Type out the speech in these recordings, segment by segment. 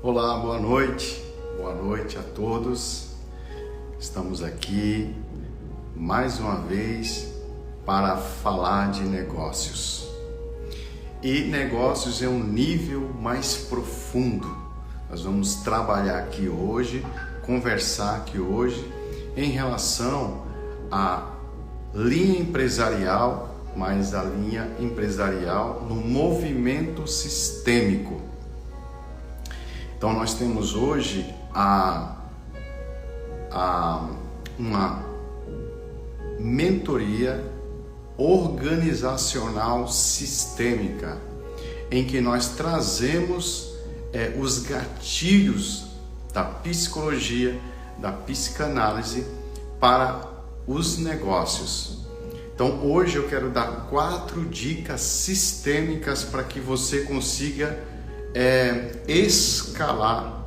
Olá, boa noite a todos. Estamos aqui mais uma vez para falar de negócios. E negócios é um nível mais profundo. Nós vamos trabalhar aqui hoje, conversar aqui hoje em relação à linha empresarial, mas a linha empresarial no movimento sistêmico. Então nós temos hoje uma mentoria organizacional sistêmica, em que nós trazemos os gatilhos da psicologia, da psicanálise para os negócios. Então hoje eu quero dar 4 dicas sistêmicas para que você consiga escalar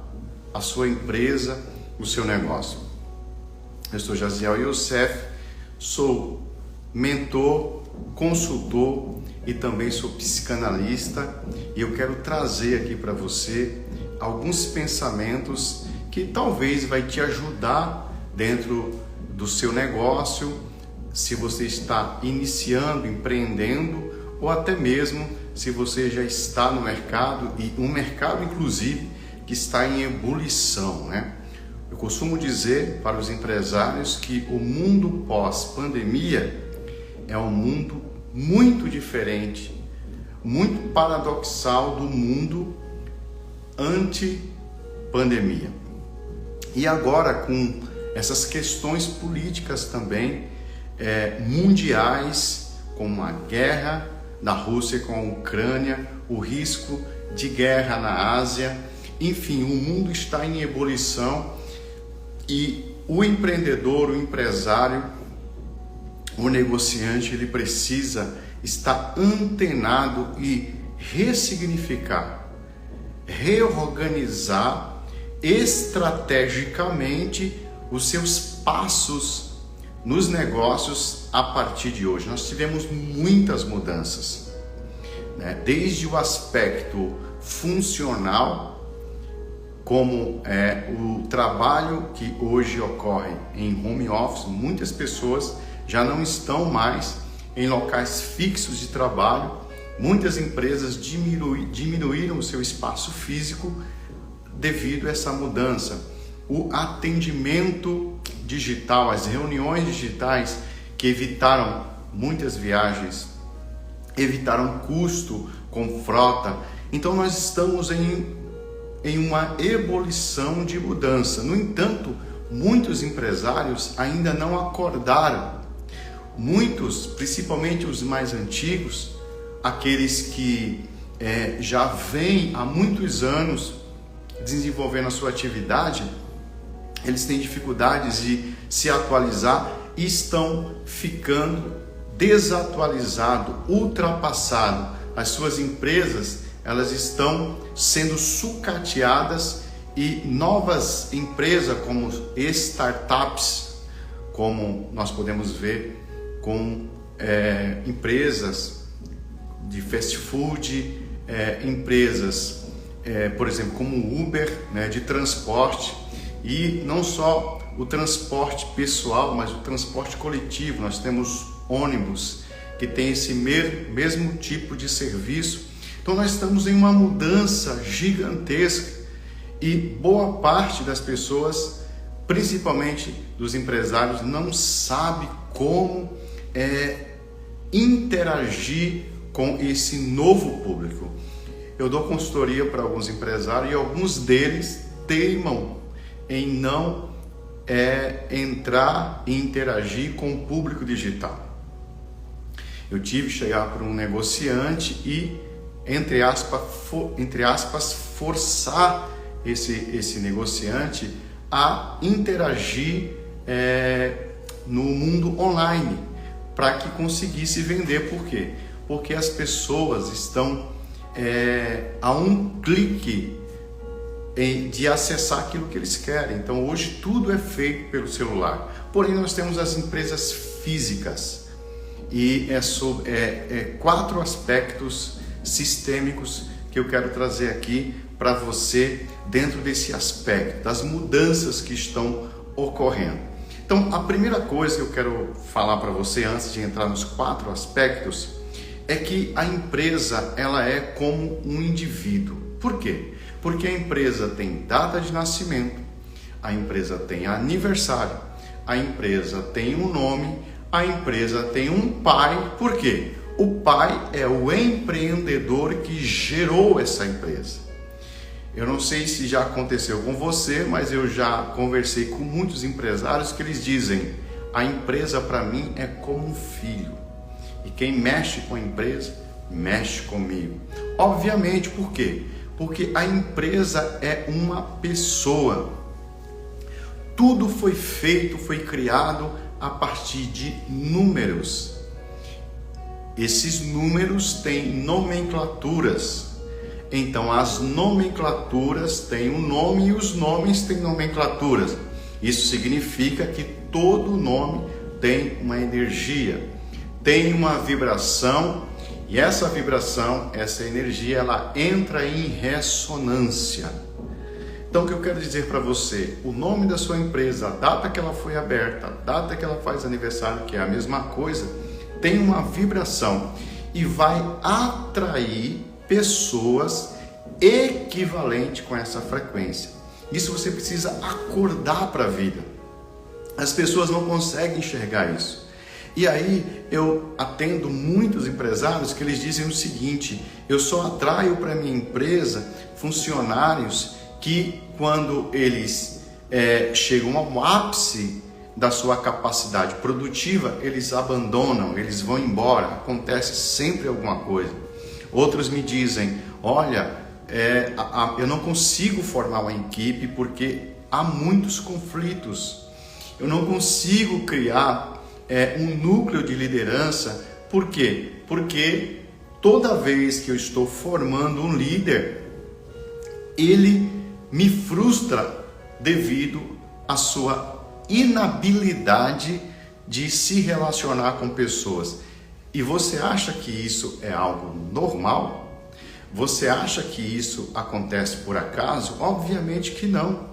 a sua empresa, o seu negócio. Eu sou Jaziel Youssef, sou mentor, consultor e também sou psicanalista, e eu quero trazer aqui para você alguns pensamentos que talvez vai te ajudar dentro do seu negócio, se você está iniciando, empreendendo, ou até mesmo se você já está no mercado, e um mercado inclusive que está em ebulição, né? Eu costumo dizer para os empresários que o mundo pós-pandemia é um mundo muito diferente, muito paradoxal do mundo anti-pandemia. E agora com essas questões políticas também mundiais, como a guerra da Rússia com a Ucrânia, o risco de guerra na Ásia, enfim, o mundo está em ebulição e o empreendedor, o empresário, o negociante, ele precisa estar antenado e ressignificar, reorganizar estrategicamente os seus passos nos negócios a partir de hoje. Nós tivemos muitas mudanças, né? Desde o aspecto funcional, como o trabalho que hoje ocorre em home office, muitas pessoas já não estão mais em locais fixos de trabalho, muitas empresas diminuíram o seu espaço físico devido a essa mudança. O atendimento digital, as reuniões digitais que evitaram muitas viagens, evitaram custo com frota. Então nós estamos em uma ebulição de mudança. No entanto, muitos empresários ainda não acordaram. Muitos, principalmente os mais antigos, aqueles que já vêm há muitos anos desenvolvendo a sua atividade, eles têm dificuldades de se atualizar e estão ficando desatualizados, ultrapassados. As suas empresas, elas estão sendo sucateadas e novas empresas como startups, como nós podemos ver com empresas de fast food, empresas, por exemplo, como Uber, né, de transporte. E não só o transporte pessoal, mas o transporte coletivo. Nós temos ônibus que tem esse mesmo tipo de serviço. Então nós estamos em uma mudança gigantesca e boa parte das pessoas, principalmente dos empresários, não sabe como interagir com esse novo público. Eu dou consultoria para alguns empresários e alguns deles teimam em não entrar e interagir com o público digital. Eu tive que chegar para um negociante e, entre aspas, forçar esse negociante a interagir no mundo online para que conseguisse vender. Por quê? Porque as pessoas estão a um clique de acessar aquilo que eles querem. Então hoje tudo é feito pelo celular. Porém nós temos as empresas físicas e é 4 aspectos sistêmicos que eu quero trazer aqui para você dentro desse aspecto, das mudanças que estão ocorrendo. Então, a primeira coisa que eu quero falar para você antes de entrar nos 4 aspectos é que a empresa ela é como um indivíduo. Por quê? Porque a empresa tem data de nascimento, a empresa tem aniversário, a empresa tem um nome, a empresa tem um pai. Por quê? O pai é o empreendedor que gerou essa empresa. Eu não sei se já aconteceu com você, mas eu já conversei com muitos empresários que eles dizem: a empresa para mim é como um filho. E quem mexe com a empresa, mexe comigo. Obviamente, por quê? Porque a empresa é uma pessoa. Tudo foi feito, foi criado a partir de números. Esses números têm nomenclaturas. Então, as nomenclaturas têm um nome e os nomes têm nomenclaturas. Isso significa que todo nome tem uma energia, tem uma vibração, e essa vibração, essa energia, ela entra em ressonância. Então, o que eu quero dizer para você, o nome da sua empresa, a data que ela foi aberta, a data que ela faz aniversário, que é a mesma coisa, tem uma vibração e vai atrair pessoas equivalentes com essa frequência. Isso você precisa acordar para a vida. As pessoas não conseguem enxergar isso. E aí eu atendo muitos empresários que eles dizem o seguinte: eu só atraio para minha empresa funcionários que quando eles chegam ao ápice da sua capacidade produtiva, eles abandonam, eles vão embora, acontece sempre alguma coisa. Outros me dizem: olha, eu não consigo formar uma equipe porque há muitos conflitos, eu não consigo criar um núcleo de liderança. Por quê? Porque toda vez que eu estou formando um líder, ele me frustra devido à sua inabilidade de se relacionar com pessoas. E você acha que isso é algo normal? Você acha que isso acontece por acaso? Obviamente que não.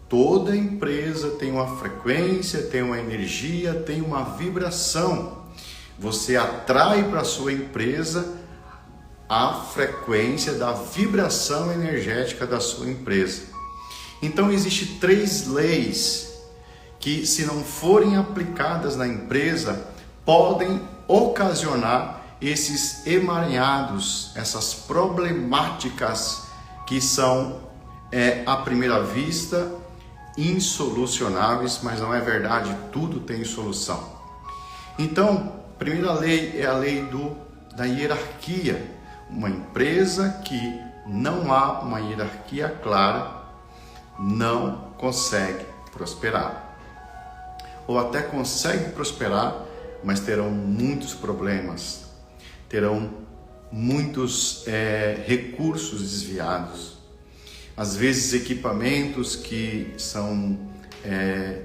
Toda empresa tem uma frequência, tem uma energia, tem uma vibração. Você atrai para a sua empresa a frequência da vibração energética da sua empresa. Então, existem 3 leis que, se não forem aplicadas na empresa, podem ocasionar esses emaranhados, essas problemáticas que são, à primeira vista, insolucionáveis, mas não é verdade, tudo tem solução. Então, a primeira lei é a lei da hierarquia. Uma empresa que não há uma hierarquia clara não consegue prosperar. Ou até consegue prosperar, mas terão muitos problemas, terão muitos recursos desviados. Às vezes equipamentos que são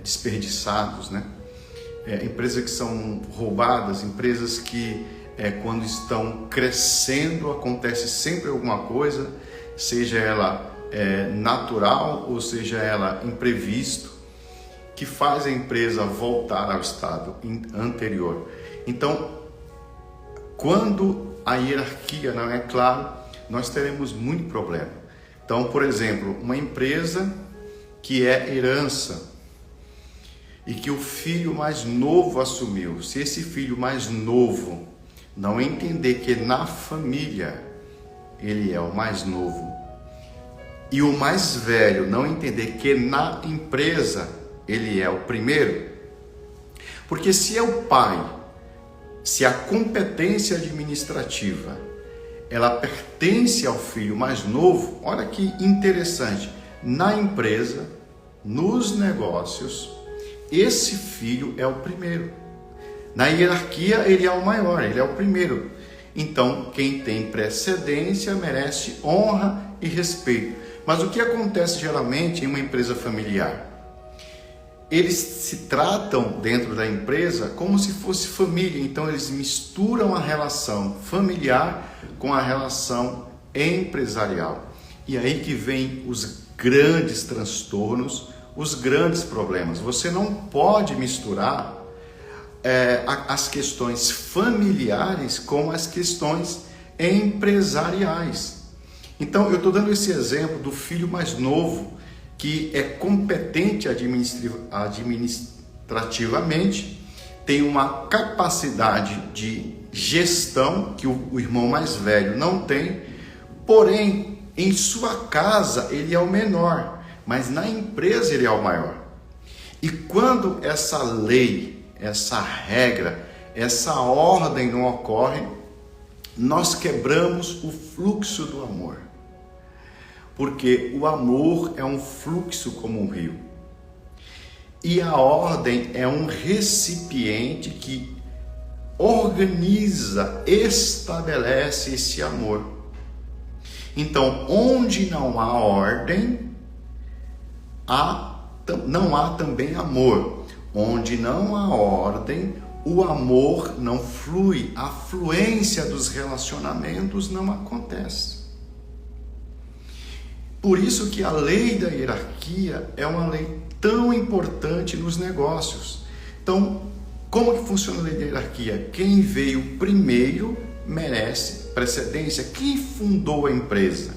desperdiçados, né? Empresas que são roubadas, empresas que quando estão crescendo acontece sempre alguma coisa, seja ela natural ou seja ela imprevisto, que faz a empresa voltar ao estado anterior. Então, quando a hierarquia não é clara, nós teremos muito problema. Então, por exemplo, uma empresa que é herança e que o filho mais novo assumiu, se esse filho mais novo não entender que na família ele é o mais novo e o mais velho não entender que na empresa ele é o primeiro, porque se é o pai, se a competência administrativa ela pertence ao filho mais novo, olha que interessante, na empresa, nos negócios, esse filho é o primeiro. Na hierarquia ele é o maior, ele é o primeiro. Então quem tem precedência merece honra e respeito. Mas o que acontece geralmente em uma empresa familiar? Eles se tratam dentro da empresa como se fosse família, então eles misturam a relação familiar com a relação empresarial. E aí que vem os grandes transtornos, os grandes problemas. Você não pode misturar as questões familiares com as questões empresariais. Então, eu estou dando esse exemplo do filho mais novo, que é competente administrativamente, tem uma capacidade de gestão que o irmão mais velho não tem, porém, em sua casa ele é o menor, mas na empresa ele é o maior. E quando essa lei, essa regra, essa ordem não ocorre, nós quebramos o fluxo do amor. Porque o amor é um fluxo como um rio. E a ordem é um recipiente que organiza, estabelece esse amor. Então, onde não há ordem, não há também amor. Onde não há ordem, o amor não flui, a fluência dos relacionamentos não acontece. Por isso que a lei da hierarquia é uma lei tão importante nos negócios. Então, como que funciona a lei da hierarquia? Quem veio primeiro merece precedência. Quem fundou a empresa?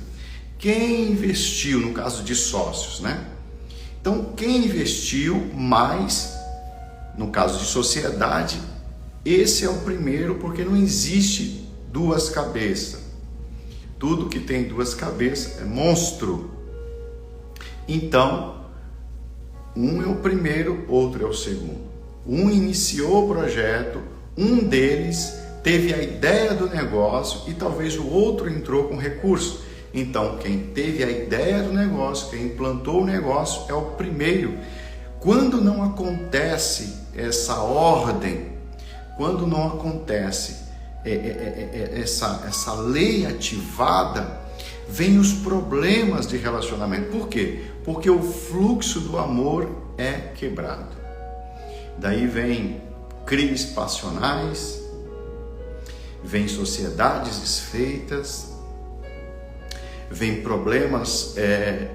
Quem investiu, no caso de sócios, né? Então, quem investiu mais, no caso de sociedade, esse é o primeiro, porque não existe duas cabeças. Tudo que tem duas cabeças é monstro. Então, um é o primeiro, outro é o segundo. Um iniciou o projeto, um deles teve a ideia do negócio e talvez o outro entrou com recurso. Então, quem teve a ideia do negócio, quem implantou o negócio é o primeiro. Quando não acontece essa ordem, quando não acontece essa lei ativada, vem os problemas de relacionamento. Por quê? Porque o fluxo do amor é quebrado. Daí vem crises passionais, vem sociedades desfeitas, vem problemas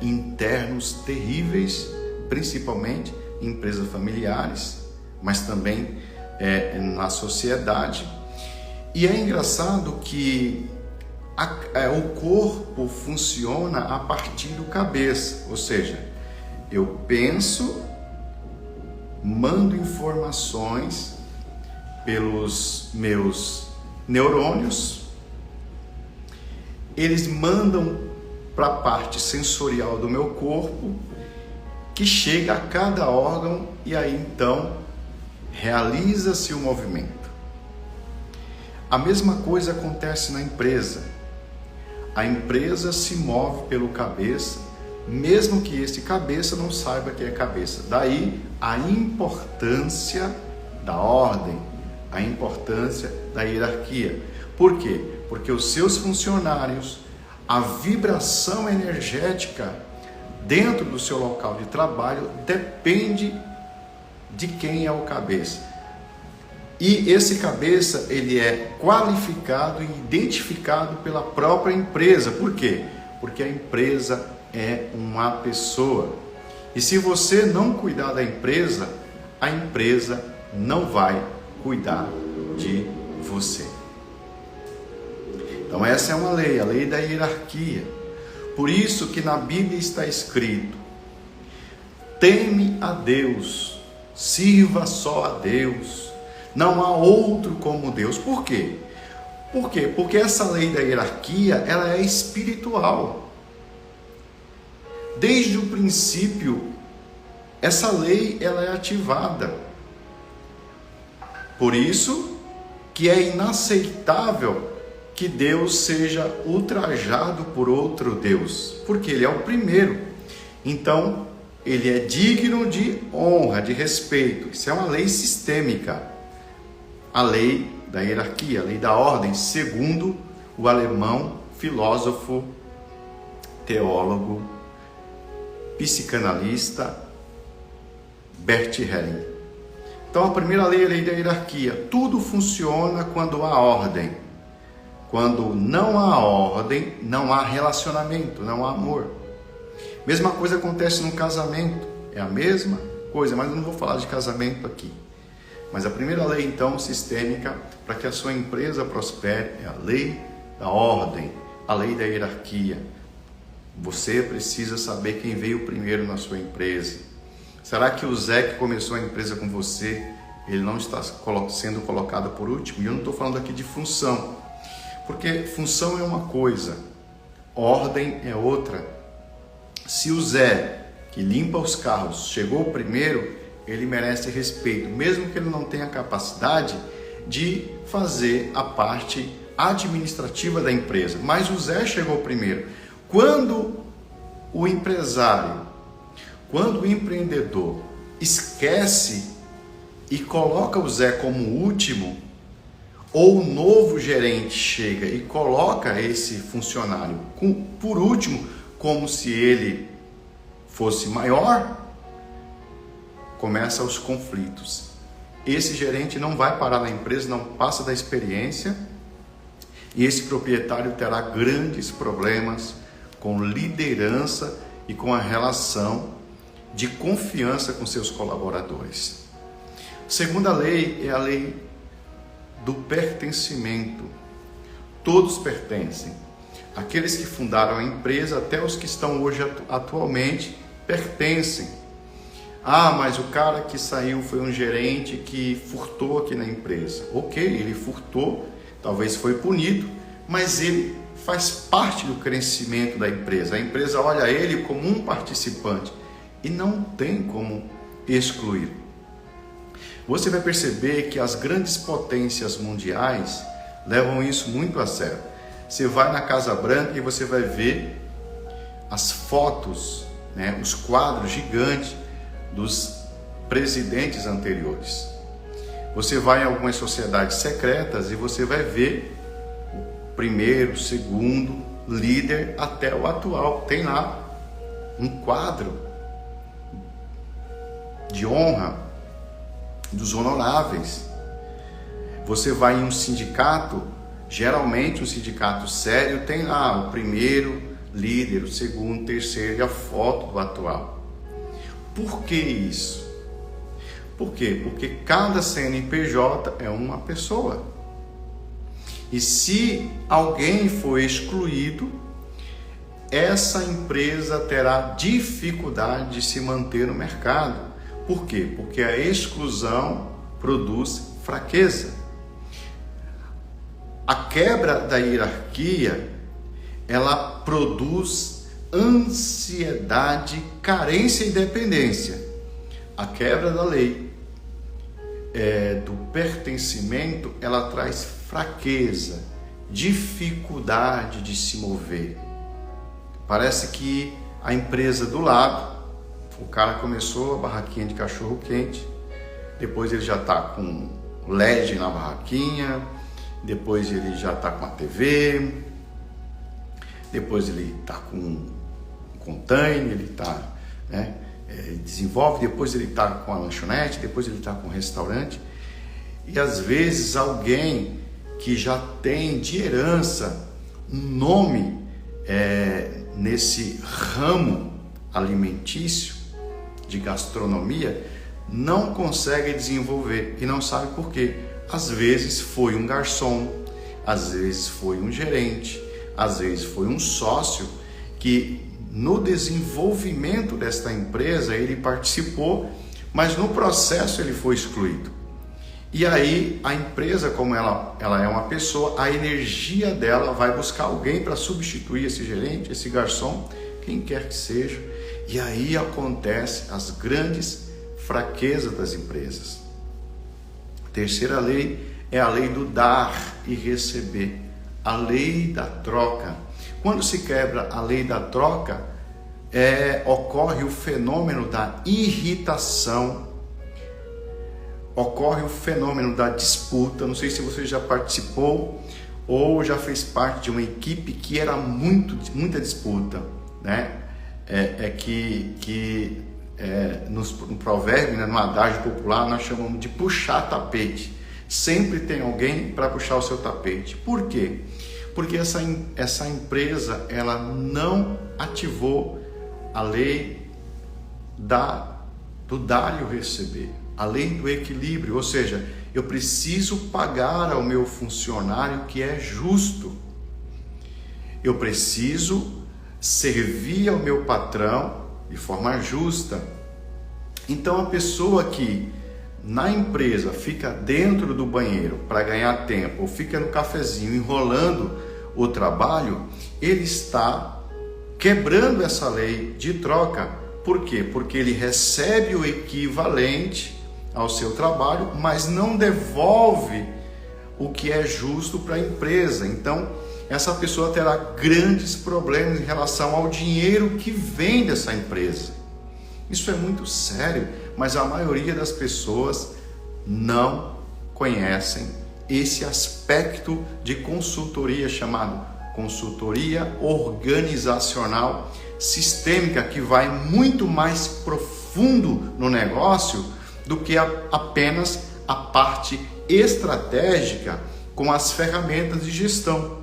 internos terríveis, principalmente em empresas familiares, mas também na sociedade. E é engraçado que o corpo funciona a partir do cabeça, ou seja, eu penso, mando informações pelos meus neurônios, eles mandam para a parte sensorial do meu corpo, que chega a cada órgão e aí então realiza-se o movimento. A mesma coisa acontece na empresa. A empresa se move pelo cabeça, mesmo que esse cabeça não saiba que é cabeça. Daí a importância da ordem, a importância da hierarquia. Por quê? Porque os seus funcionários, a vibração energética dentro do seu local de trabalho depende de quem é o cabeça. E esse cabeça, ele é qualificado e identificado pela própria empresa. Por quê? Porque a empresa é uma pessoa. E se você não cuidar da empresa, a empresa não vai cuidar de você. Então essa é uma lei, a lei da hierarquia. Por isso que na Bíblia está escrito: teme a Deus, sirva só a Deus. Não há outro como Deus. Por quê? Por quê? Porque essa lei da hierarquia, ela é espiritual. Desde o princípio, essa lei ela é ativada. Por isso que é inaceitável que Deus seja ultrajado por outro Deus, porque Ele é o primeiro. Então, Ele é digno de honra, de respeito. Isso é uma lei sistêmica. A lei da hierarquia, a lei da ordem, segundo o alemão filósofo, teólogo, psicanalista Bert Helling. Então a primeira lei é a lei da hierarquia. Tudo funciona quando há ordem. Quando não há ordem, não há relacionamento, não há amor. Mesma coisa acontece no casamento, é a mesma coisa, mas eu não vou falar de casamento aqui. Mas a primeira lei, então, sistêmica, para que a sua empresa prospere, é a lei da ordem, a lei da hierarquia. Você precisa saber quem veio primeiro na sua empresa. Será que o Zé que começou a empresa com você, ele não está sendo colocado por último? E eu não estou falando aqui de função, porque função é uma coisa, ordem é outra. Se o Zé, que limpa os carros, chegou primeiro, ele merece respeito, mesmo que ele não tenha capacidade de fazer a parte administrativa da empresa. Mas o Zé chegou primeiro. Quando o empresário, quando o empreendedor esquece e coloca o Zé como último, ou o novo gerente chega e coloca esse funcionário por último, como se ele fosse maior, começam os conflitos. Esse gerente não vai parar na empresa, não passa da experiência, e esse proprietário terá grandes problemas com liderança e com a relação de confiança com seus colaboradores. Segunda lei é a lei do pertencimento. Todos pertencem. Aqueles que fundaram a empresa, até os que estão hoje atualmente, pertencem. Ah, mas o cara que saiu foi um gerente que furtou aqui na empresa. Ok, ele furtou, talvez foi punido, mas ele faz parte do crescimento da empresa. A empresa olha ele como um participante e não tem como excluir. Você vai perceber que as grandes potências mundiais levam isso muito a sério. Você vai na Casa Branca e você vai ver as fotos, os quadros gigantes dos presidentes anteriores. Você vai em algumas sociedades secretas e você vai ver o primeiro, segundo líder até o atual. Tem lá um quadro de honra dos honoráveis. Você vai em um sindicato, geralmente um sindicato sério, tem lá o primeiro líder, o segundo, o terceiro e a foto do atual. Por que isso? Por quê? Porque cada CNPJ é uma pessoa. E se alguém for excluído, essa empresa terá dificuldade de se manter no mercado. Por quê? Porque a exclusão produz fraqueza. A quebra da hierarquia, ela produz ansiedade, carência e dependência. A quebra da lei do pertencimento, ela traz fraqueza, dificuldade de se mover. Parece que a empresa do lado, o cara começou a barraquinha de cachorro quente, depois ele já está com LED na barraquinha, depois ele já está com a TV, depois ele está com um container, ele está, desenvolve, depois ele está com a lanchonete, depois ele está com o restaurante. E às vezes alguém que já tem de herança um nome nesse ramo alimentício de gastronomia, não consegue desenvolver e não sabe por quê. Às vezes foi um garçom, às vezes foi um gerente, às vezes foi um sócio que no desenvolvimento desta empresa ele participou, mas no processo ele foi excluído. E aí a empresa, como ela é uma pessoa, a energia dela vai buscar alguém para substituir esse gerente, esse garçom, quem quer que seja. E aí acontecem as grandes fraquezas das empresas. A terceira lei é a lei do dar e receber, a lei da troca. Quando se quebra a lei da troca, ocorre o fenômeno da irritação, ocorre o fenômeno da disputa. Não sei se você já participou ou já fez parte de uma equipe que era muita disputa, né? No provérbio, no adágio popular, nós chamamos de puxar tapete. Sempre tem alguém para puxar o seu tapete. Por quê? Porque essa empresa, ela não ativou a lei do dar e o receber, a lei do equilíbrio, ou seja, eu preciso pagar ao meu funcionário que é justo, eu preciso servir ao meu patrão de forma justa. Então a pessoa que na empresa fica dentro do banheiro para ganhar tempo, ou fica no cafezinho enrolando o trabalho, ele está quebrando essa lei de troca. Por quê? Porque ele recebe o equivalente ao seu trabalho, mas não devolve o que é justo para a empresa. Então, essa pessoa terá grandes problemas em relação ao dinheiro que vem dessa empresa. Isso é muito sério, mas a maioria das pessoas não conhecem esse aspecto de consultoria chamado consultoria organizacional sistêmica, que vai muito mais profundo no negócio do que apenas a parte estratégica com as ferramentas de gestão.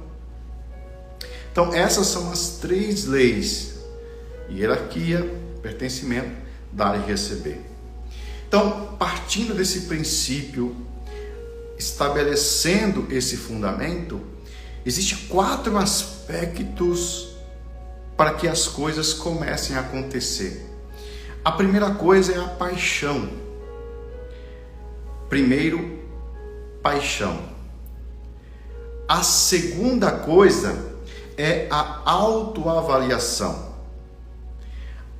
Então essas são as 3 leis: hierarquia, pertencimento, dar e receber. Então, partindo desse princípio, estabelecendo esse fundamento, existem 4 aspectos para que as coisas comecem a acontecer. A primeira coisa é a paixão. Primeiro, paixão. A segunda coisa é a autoavaliação.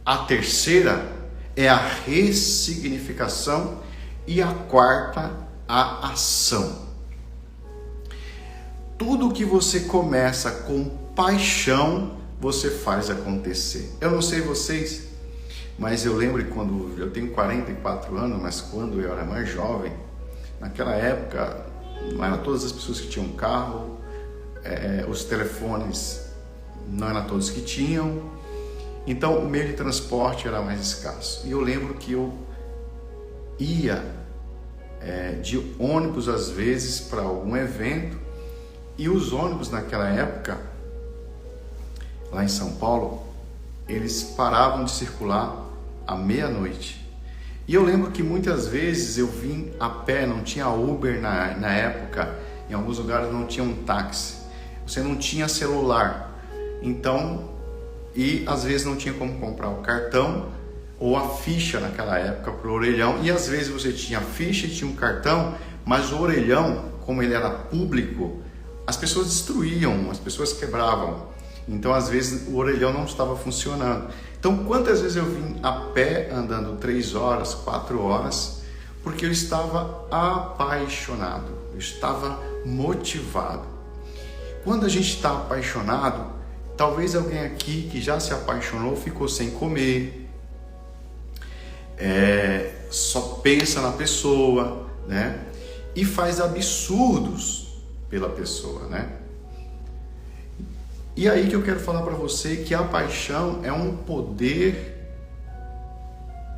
A terceira é a ressignificação e a quarta, a ação. Tudo que você começa com paixão, você faz acontecer. Eu não sei vocês, mas eu lembro quando eu tenho 44 anos, mas quando eu era mais jovem, naquela época, não eram todas as pessoas que tinham carro, os telefones não eram todos que tinham, então o meio de transporte era mais escasso. E eu lembro que eu ia de ônibus às vezes para algum evento, e os ônibus naquela época, lá em São Paulo, eles paravam de circular à meia-noite. E eu lembro que muitas vezes eu vim a pé, não tinha Uber na época, em alguns lugares não tinha um táxi, você não tinha celular, então, e às vezes não tinha como comprar o cartão ou a ficha naquela época para o orelhão, e às vezes você tinha a ficha e tinha um cartão, mas o orelhão, como ele era público, as pessoas destruíam, as pessoas quebravam, então às vezes o orelhão não estava funcionando. Então quantas vezes eu vim a pé andando 3 horas, 4 horas, porque eu estava apaixonado, eu estava motivado. Quando a gente está apaixonado, talvez alguém aqui que já se apaixonou ficou sem comer, só pensa na pessoa, né? E faz absurdos pela pessoa, né? E aí que eu quero falar para você que a paixão é um poder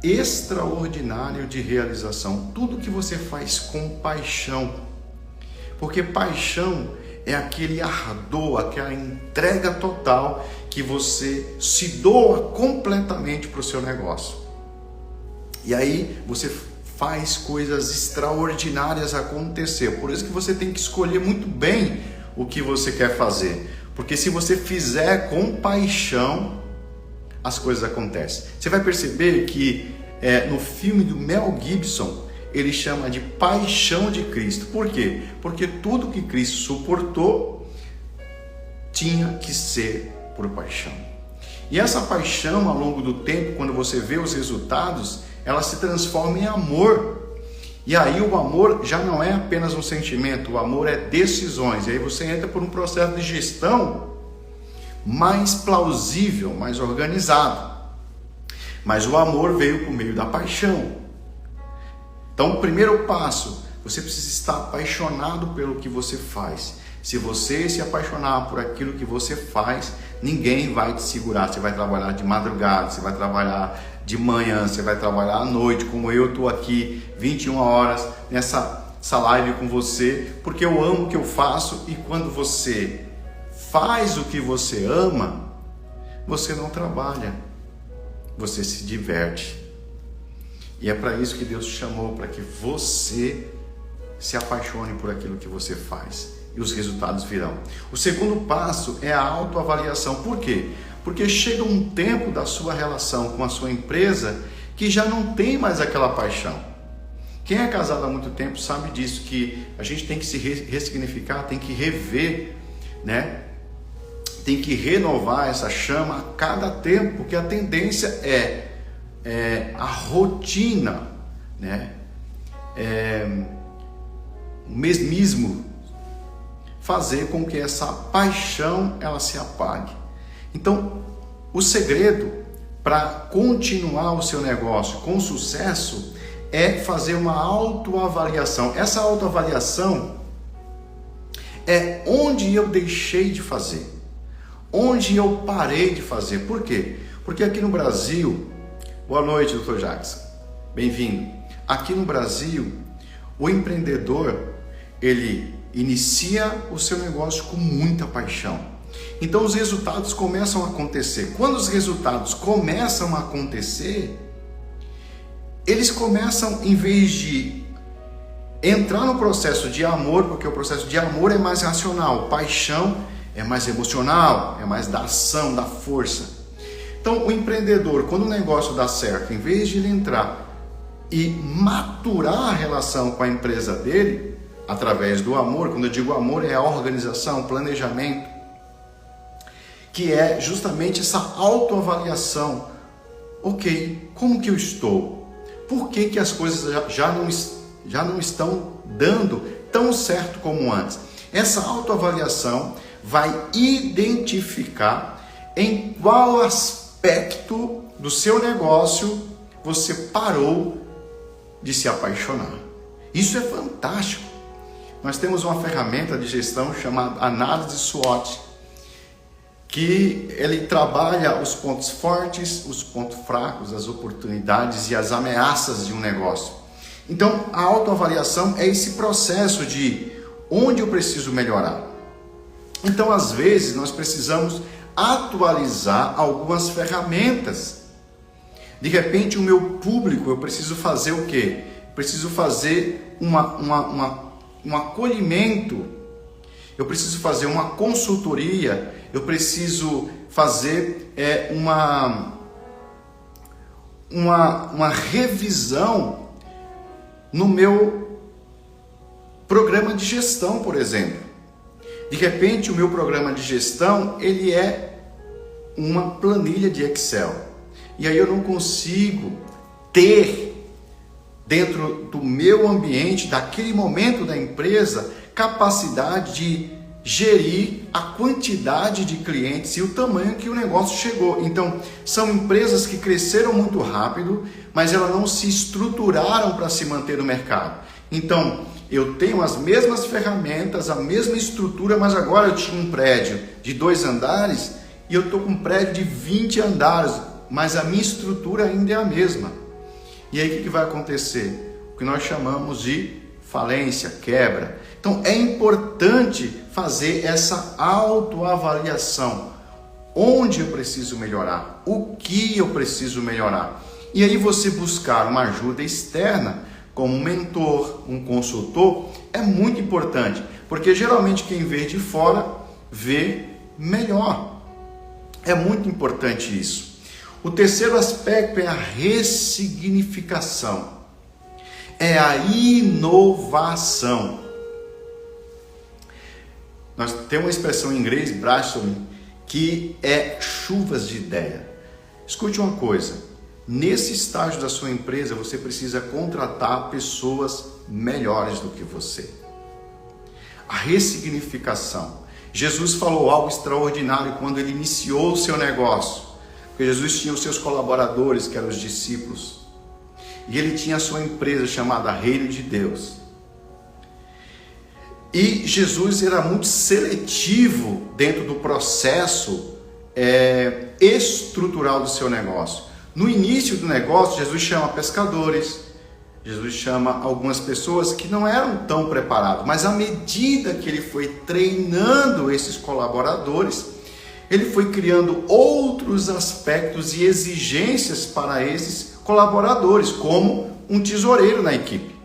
extraordinário de realização. Tudo que você faz com paixão, porque paixão é aquele ardor, aquela entrega total que você se doa completamente para o seu negócio. E aí você faz coisas extraordinárias acontecer. Por isso que você tem que escolher muito bem o que você quer fazer. Porque se você fizer com paixão, as coisas acontecem. Você vai perceber que no filme do Mel Gibson, ele chama de Paixão de Cristo. Por quê? Porque tudo que Cristo suportou tinha que ser por paixão. E essa paixão, ao longo do tempo, quando você vê os resultados, ela se transforma em amor. E aí o amor já não é apenas um sentimento, o amor é decisões. E aí você entra por um processo de gestão mais plausível, mais organizado. Mas o amor veio por meio da paixão. Então, o primeiro passo, você precisa estar apaixonado pelo que você faz. Se você se apaixonar por aquilo que você faz, ninguém vai te segurar. Você vai trabalhar de madrugada, você vai trabalhar de manhã, você vai trabalhar à noite, como eu estou aqui 21 horas nessa live com você, porque eu amo o que eu faço. E quando você faz o que você ama, você não trabalha, você se diverte. E é para isso que Deus te chamou, para que você se apaixone por aquilo que você faz. E os resultados virão. O segundo passo é a autoavaliação. Por quê? Porque chega um tempo da sua relação com a sua empresa que já não tem mais aquela paixão. Quem é casado há muito tempo sabe disso, que a gente tem que se ressignificar, tem que rever, né? Tem que renovar essa chama a cada tempo, porque a tendência é a rotina, né? O mesmismo fazer com que essa paixão ela se apague. Então, o segredo para continuar o seu negócio com sucesso é fazer uma autoavaliação. Essa autoavaliação é onde eu deixei de fazer, onde eu parei de fazer. Por quê? Porque aqui no Brasil, boa noite, Dr. Jackson, bem-vindo. Aqui no Brasil, o empreendedor, ele inicia o seu negócio com muita paixão. Então os resultados começam a acontecer. Quando os resultados começam a acontecer, eles começam, em vez de entrar no processo de amor, porque o processo de amor é mais racional, paixão é mais emocional, é mais da ação, da força. Então o empreendedor, quando o negócio dá certo, em vez de ele entrar e maturar a relação com a empresa dele, através do amor, quando eu digo amor é a organização, planejamento, que é justamente essa autoavaliação. Ok, como que eu estou? Por que as coisas já não estão dando tão certo como antes? Essa autoavaliação vai identificar em qual aspecto do seu negócio você parou de se apaixonar. Isso é fantástico. Nós temos uma ferramenta de gestão chamada análise SWOT, que ele trabalha os pontos fortes, os pontos fracos, as oportunidades e as ameaças de um negócio. Então, a autoavaliação é esse processo de onde eu preciso melhorar. Então, às vezes, nós precisamos atualizar algumas ferramentas. De repente, o meu público, eu preciso fazer o quê? Preciso fazer um acolhimento, eu preciso fazer uma consultoria, eu preciso fazer uma revisão no meu programa de gestão, por exemplo. De repente, o meu programa de gestão, ele é uma planilha de Excel. E aí eu não consigo ter dentro do meu ambiente, daquele momento da empresa, capacidade de gerir a quantidade de clientes e o tamanho que o negócio chegou. Então, são empresas que cresceram muito rápido, mas elas não se estruturaram para se manter no mercado. Então, eu tenho as mesmas ferramentas, a mesma estrutura, mas agora eu tinha um prédio de 2 andares e eu estou com um prédio de 20 andares, mas a minha estrutura ainda é a mesma. E aí o que vai acontecer? O que nós chamamos de falência, quebra. Então é importante fazer essa autoavaliação. Onde eu preciso melhorar? O que eu preciso melhorar? E aí você buscar uma ajuda externa, como um mentor, um consultor, é muito importante. Porque geralmente quem vê de fora vê melhor. É muito importante isso. O terceiro aspecto é a ressignificação, é a inovação. Nós temos uma expressão em inglês, brainstorming, que é chuvas de ideia. Escute uma coisa, nesse estágio da sua empresa você precisa contratar pessoas melhores do que você. A ressignificação. Jesus falou algo extraordinário quando ele iniciou o seu negócio. Porque Jesus tinha os seus colaboradores, que eram os discípulos. E ele tinha a sua empresa chamada Reino de Deus. E Jesus era muito seletivo dentro do processo estrutural do seu negócio. No início do negócio, Jesus chama pescadores, Jesus chama algumas pessoas que não eram tão preparadas, mas à medida que ele foi treinando esses colaboradores, ele foi criando outros aspectos e exigências para esses colaboradores, como um tesoureiro na equipe,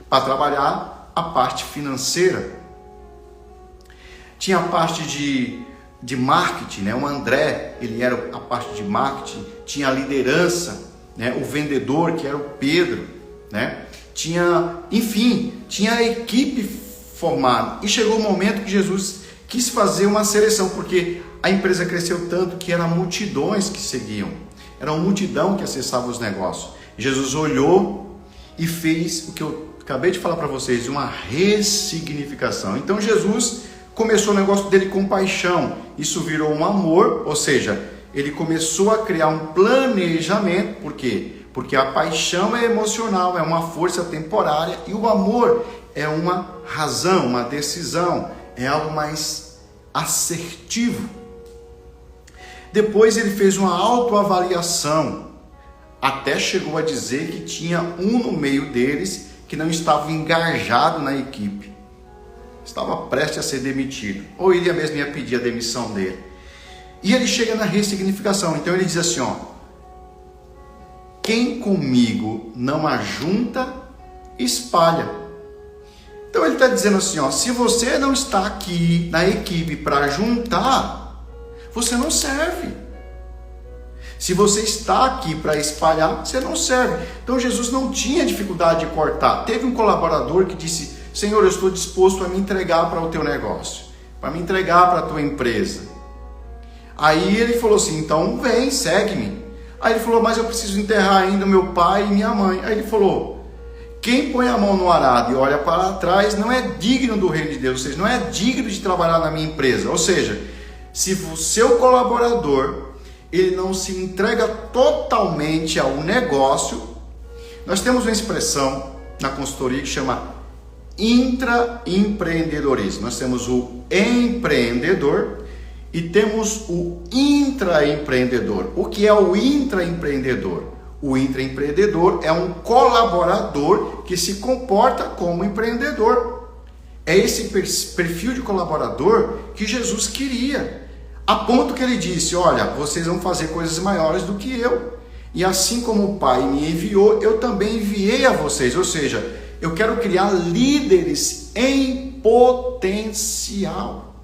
para trabalhar a parte financeira. Tinha a parte de marketing, né? O André, ele era a parte de marketing, tinha a liderança, né? O vendedor, que era o Pedro, né? Tinha a equipe formada. E chegou o momento que Jesus quis fazer uma seleção, porque a empresa cresceu tanto que eram multidões que seguiam, era uma multidão que acessava os negócios. Jesus olhou e fez o que eu acabei de falar para vocês, uma ressignificação. Então Jesus começou o negócio dele com paixão, isso virou um amor, ou seja, ele começou a criar um planejamento. Por quê? Porque a paixão é emocional, é uma força temporária, e o amor é uma razão, uma decisão, é algo mais assertivo. Depois ele fez uma autoavaliação, até chegou a dizer que tinha um no meio deles que não estava engajado na equipe, estava prestes a ser demitido, ou ele mesmo ia pedir a demissão dele. E ele chega na ressignificação, então ele diz assim, ó: quem comigo não ajunta, espalha. Então ele está dizendo assim, ó, se você não está aqui na equipe para juntar, você não serve. Se você está aqui para espalhar, você não serve. Então Jesus não tinha dificuldade de cortar. Teve um colaborador que disse: Senhor, eu estou disposto a me entregar para o teu negócio, para me entregar para a tua empresa. Aí ele falou assim: então vem, segue-me. Aí ele falou: mas eu preciso enterrar ainda meu pai e minha mãe. Aí ele falou: quem põe a mão no arado e olha para trás não é digno do reino de Deus, ou seja, não é digno de trabalhar na minha empresa. Ou seja, se o seu colaborador ele não se entrega totalmente ao negócio, nós temos uma expressão na consultoria que chama intraempreendedorismo. Nós temos o empreendedor e temos o intraempreendedor. O que é o intraempreendedor? O intraempreendedor é um colaborador que se comporta como empreendedor. É esse perfil de colaborador que Jesus queria, a ponto que ele disse: olha, vocês vão fazer coisas maiores do que eu, e assim como o Pai me enviou, eu também enviei a vocês. Ou seja, eu quero criar líderes em potencial.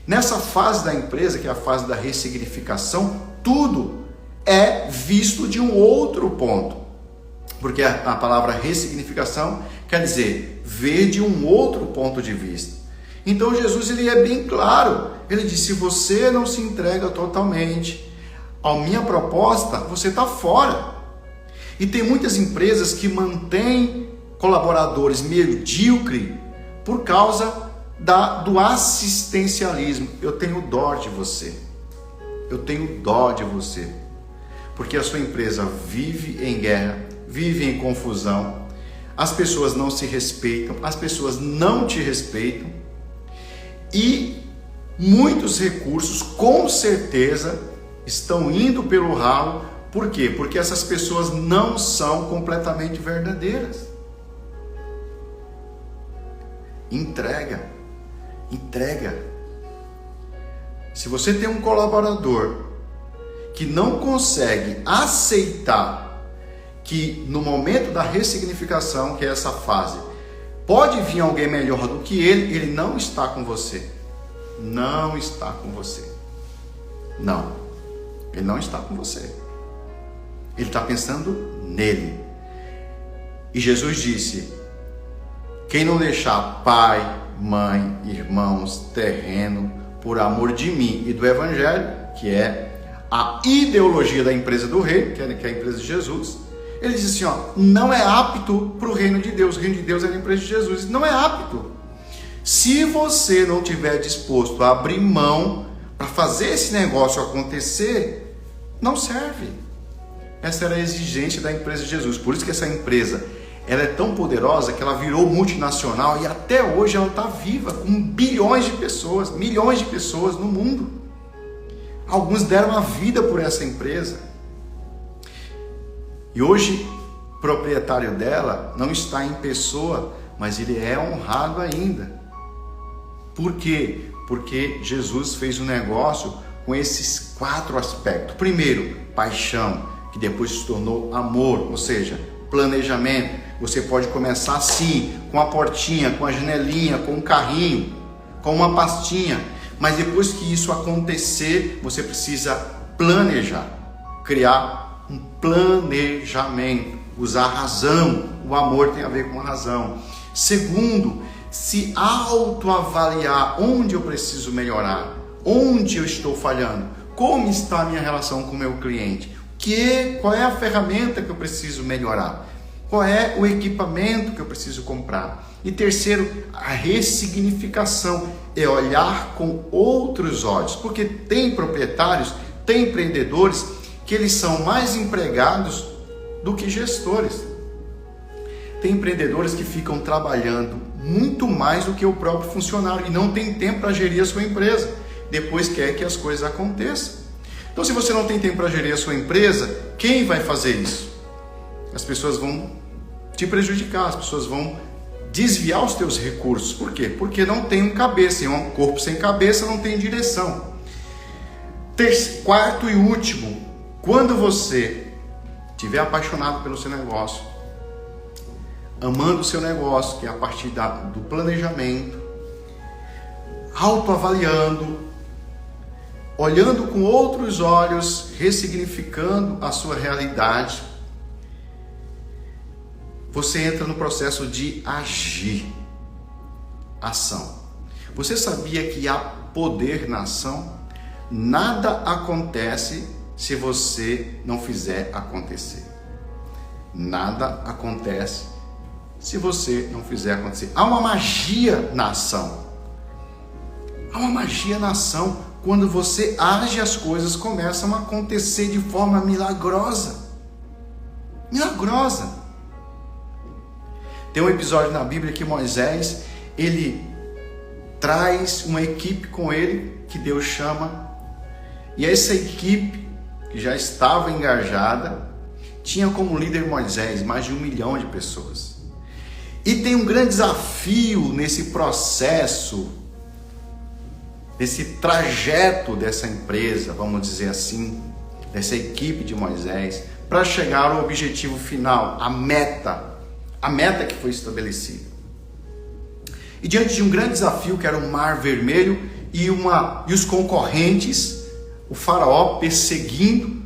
Nessa fase da empresa, que é a fase da ressignificação, tudo é visto de um outro ponto. Porque a palavra ressignificação quer dizer ver de um outro ponto de vista. Então Jesus ele é bem claro. Ele diz: se você não se entrega totalmente à minha proposta, você está fora. E tem muitas empresas que mantêm colaboradores medíocres por causa do assistencialismo. Eu tenho dó de você. Eu tenho dó de você. Porque a sua empresa vive em guerra, vive em confusão. As pessoas não se respeitam, as pessoas não te respeitam. E muitos recursos, com certeza, estão indo pelo ralo. Por quê? Porque essas pessoas não são completamente verdadeiras. Entrega. Se você tem um colaborador que não consegue aceitar que no momento da ressignificação, que é essa fase, pode vir alguém melhor do que ele não está com você. Não está com você. Não. Ele não está com você. Ele está pensando nele. E Jesus disse: quem não deixar pai, mãe, irmãos, terreno, por amor de mim e do Evangelho, que é a ideologia da empresa do rei, que é a empresa de Jesus, ele diz assim, ó, não é apto para o reino de Deus. O reino de Deus é a empresa de Jesus. Não é apto. Se você não estiver disposto a abrir mão para fazer esse negócio acontecer, não serve. Essa era a exigência da empresa de Jesus. Por isso que essa empresa ela é tão poderosa que ela virou multinacional e até hoje ela está viva, com bilhões de pessoas, milhões de pessoas no mundo. Alguns deram a vida por essa empresa. E hoje proprietário dela não está em pessoa, mas ele é honrado ainda. Por quê? Porque Jesus fez um negócio com esses 4 aspectos. Primeiro, paixão, que depois se tornou amor, ou seja, planejamento. Você pode começar assim, com a portinha, com a janelinha, com um carrinho, com uma pastinha, mas depois que isso acontecer, você precisa planejar, criar um planejamento, usar a razão. O amor tem a ver com a razão. Segundo, se autoavaliar onde eu preciso melhorar, onde eu estou falhando, como está a minha relação com o meu cliente, qual é a ferramenta que eu preciso melhorar, qual é o equipamento que eu preciso comprar. E terceiro, a ressignificação, é olhar com outros olhos, porque tem proprietários, tem empreendedores que eles são mais empregados do que gestores. Tem empreendedores que ficam trabalhando muito mais do que o próprio funcionário e não tem tempo para gerir a sua empresa. Depois quer que as coisas aconteçam. Então, se você não tem tempo para gerir a sua empresa, quem vai fazer isso? As pessoas vão te prejudicar, as pessoas vão desviar os teus recursos. Por quê? Porque não tem um cabeça, e um corpo sem cabeça não tem direção. Quarto e último, quando você estiver apaixonado pelo seu negócio, amando o seu negócio, que é a partir do planejamento, autoavaliando, olhando com outros olhos, ressignificando a sua realidade, você entra no processo de agir, ação. Você sabia que há poder na ação? Nada acontece se você não fizer acontecer. Nada acontece se você não fizer acontecer. Há uma magia na ação. Há uma magia na ação. Quando você age, as coisas começam a acontecer de forma milagrosa. Milagrosa. Tem um episódio na Bíblia que Moisés, ele traz uma equipe com ele, que Deus chama, e essa equipe, que já estava engajada, tinha como líder Moisés, mais de 1 milhão de pessoas. E tem um grande desafio nesse processo, nesse trajeto dessa empresa, vamos dizer assim, dessa equipe de Moisés, para chegar ao objetivo final, a meta que foi estabelecida. E diante de um grande desafio, que era o Mar Vermelho e os concorrentes, o faraó perseguindo,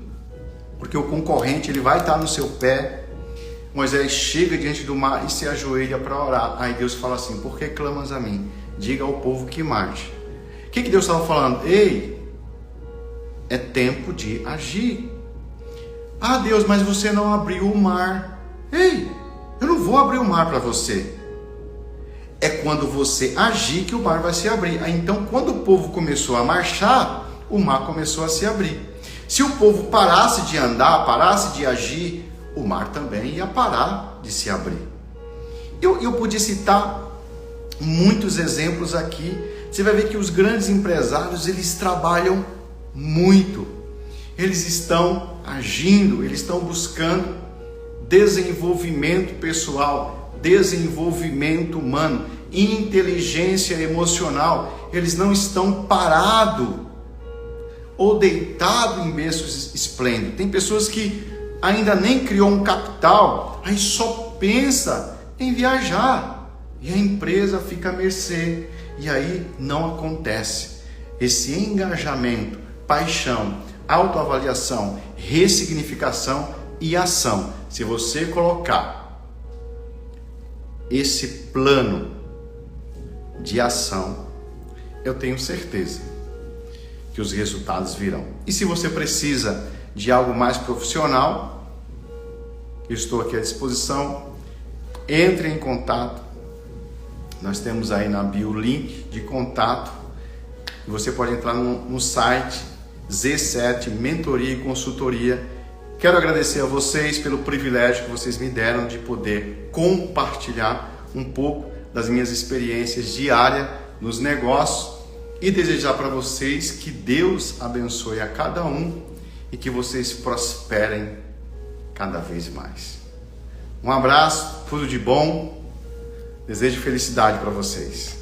porque o concorrente ele vai estar no seu pé. Moisés chega diante do mar e se ajoelha para orar. Aí Deus fala assim: por que clamas a mim? Diga ao povo que marche. O que Deus estava falando? Ei, é tempo de agir. Ah, Deus, mas você não abriu o mar. Ei, eu não vou abrir o mar para você. É quando você agir que o mar vai se abrir. Aí, então, quando o povo começou a marchar, o mar começou a se abrir. Se o povo parasse de andar, parasse de agir, o mar também ia parar de se abrir. Eu podia citar muitos exemplos aqui. Você vai ver que os grandes empresários, eles trabalham muito. Eles estão agindo, eles estão buscando desenvolvimento pessoal, desenvolvimento humano, inteligência emocional. Eles não estão parados ou deitados em berços esplêndidos. Tem pessoas que ainda nem criou um capital, aí só pensa em viajar e a empresa fica à mercê, e aí não acontece esse engajamento, paixão, autoavaliação, ressignificação e ação. Se você colocar esse plano de ação, eu tenho certeza que os resultados virão. E se você precisa de algo mais profissional, eu estou aqui à disposição. Entre em contato. Nós temos aí na bio o link de contato. Você pode entrar no site Z7 Mentoria e Consultoria. Quero agradecer a vocês pelo privilégio que vocês me deram de poder compartilhar um pouco das minhas experiências diárias nos negócios e desejar para vocês que Deus abençoe a cada um e que vocês prosperem cada vez mais. Um abraço, tudo de bom. Desejo felicidade para vocês.